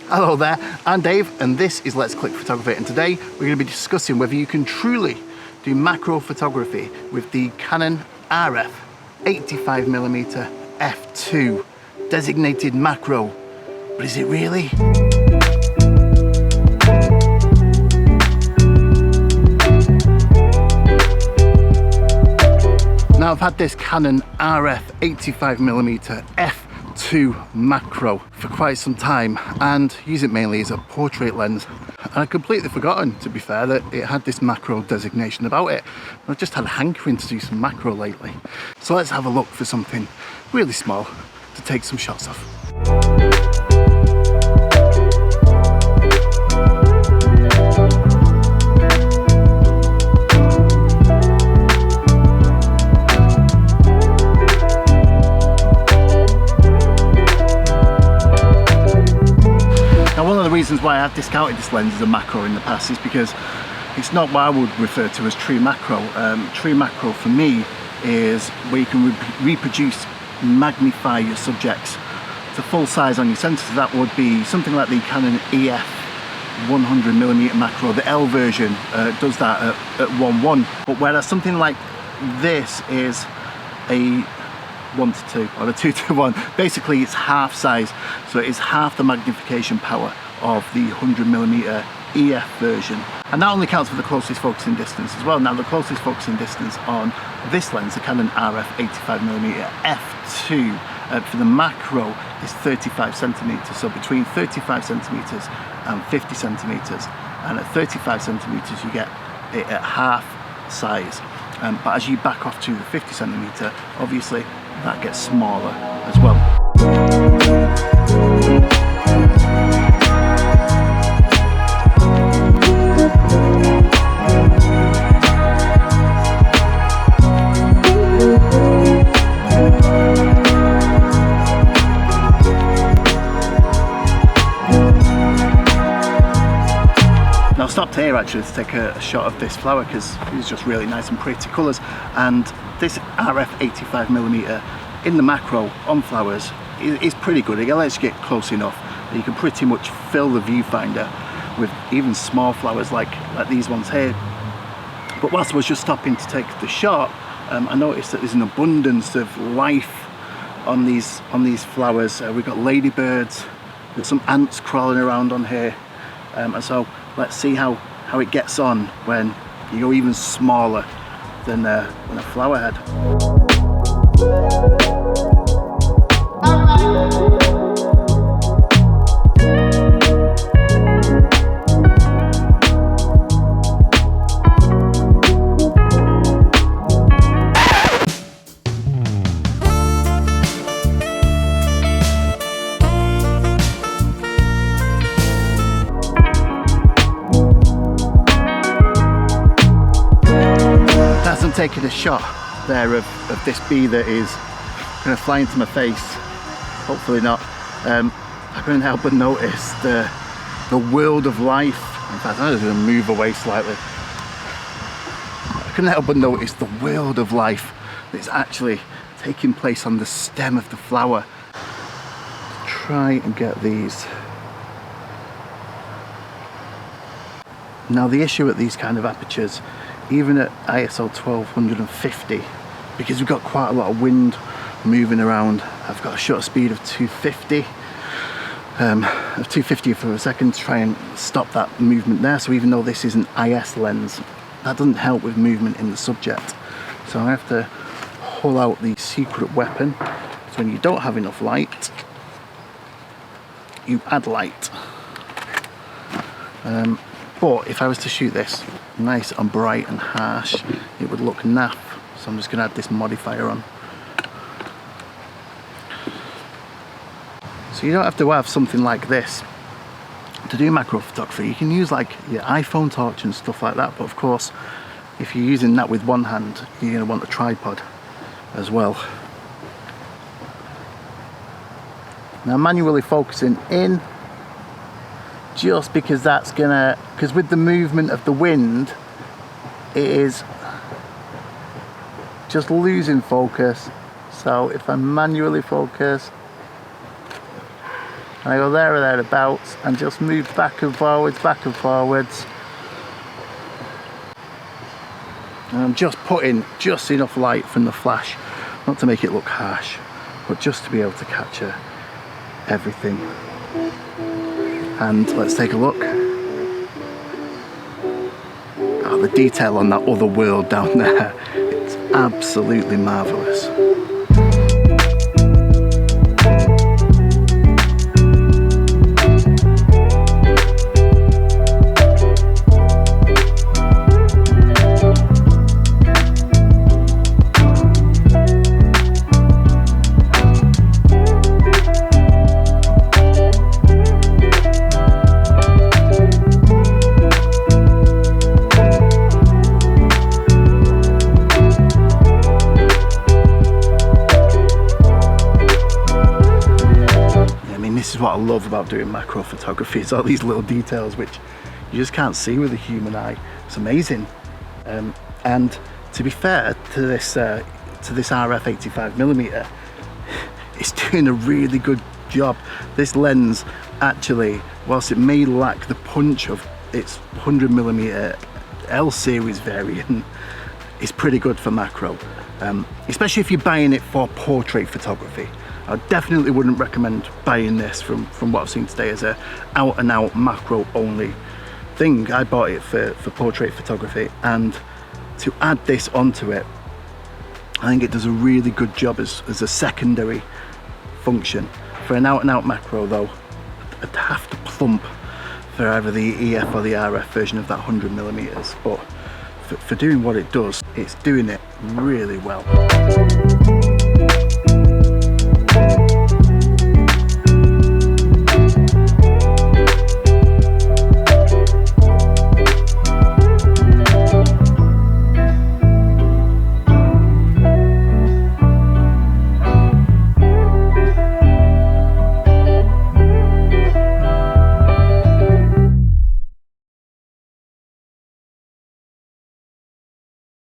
Hello there, I'm Dave and this is Let's Click Photography, and today we're going to be discussing whether you can truly do macro photography with the Canon RF 85mm f2 designated macro. But is it really? Now I've had this Canon RF 85mm f2 macro for quite some time and use it mainly as a portrait lens, and I'd completely forgotten, to be fair, that it had this macro designation about it. I've just had a hankering to do some macro lately, so let's have a look for something really small to take some shots of. Reasons why I've discounted this lens as a macro in the past is because it's not what I would refer to as true macro. True macro for me is where you can reproduce, magnify your subjects to full size on your sensor. That would be something like the Canon EF 100mm macro. The L version does that at 1:1, but whereas something like this is a 1:2 or a 2:1, basically it's half size, so it is half the magnification power of the 100mm EF version, and that only counts for the closest focusing distance as well. Now the closest focusing distance on this lens, the Canon RF 85mm f2 for the macro is 35 centimeters, so between 35 centimeters and 50 centimeters, and at 35 centimeters you get it at half size, but as you back off to the 50 centimeter, obviously that gets smaller as well. Now I stopped here actually to take a shot of this flower because it's just really nice and pretty colours, and this RF 85mm in the macro on flowers is pretty good. It lets you get close enough that you can pretty much fill the viewfinder with even small flowers like these ones here. But whilst I was just stopping to take the shot, I noticed that there's an abundance of life on these flowers. We've got ladybirds, there's some ants crawling around on here, and so let's see how it gets on when you go even smaller than a flower head. I'm taking a shot there of this bee that is going to fly into my face. Hopefully not. I couldn't help but notice the world of life. In fact, I'm just going to move away slightly. I couldn't help but notice the world of life that's actually taking place on the stem of the flower. Try and get these. Now the issue at these kind of apertures, even at ISO 1250, because we've got quite a lot of wind moving around, I've got a shutter speed of 250 for a second to try and stop that movement there. So even though this is an IS lens, that doesn't help with movement in the subject. So I have to pull out the secret weapon. So when you don't have enough light, you add light. But if I was to shoot this nice and bright and harsh, it would look naff. So I'm just going to add this modifier on. So you don't have to have something like this to do macro photography. You can use like your iPhone torch and stuff like that, but of course if you're using that with one hand, you're going to want a tripod as well. Now manually focusing in, just because that's gonna, because with the movement of the wind it is just losing focus. So if I manually focus, and I go there or thereabouts and just move back and forwards, and I'm just putting just enough light from the flash, not to make it look harsh, but just to be able to capture everything. And let's take a look. Oh, the detail on that other world down there, it's absolutely marvellous. This is what I love about doing macro photography. It's all these little details which you just can't see with the human eye. It's amazing. And to be fair to this RF 85mm, it's doing a really good job. This lens actually, whilst it may lack the punch of its 100mm L series variant, is pretty good for macro, especially if you're buying it for portrait photography. I definitely wouldn't recommend buying this from what I've seen today as a out and out macro only thing. I bought it for portrait photography, and to add this onto it, I think it does a really good job as a secondary function. For an out and out macro though, I'd have to plump for either the EF or the RF version of that 100mm, but for doing what it does, it's doing it really well.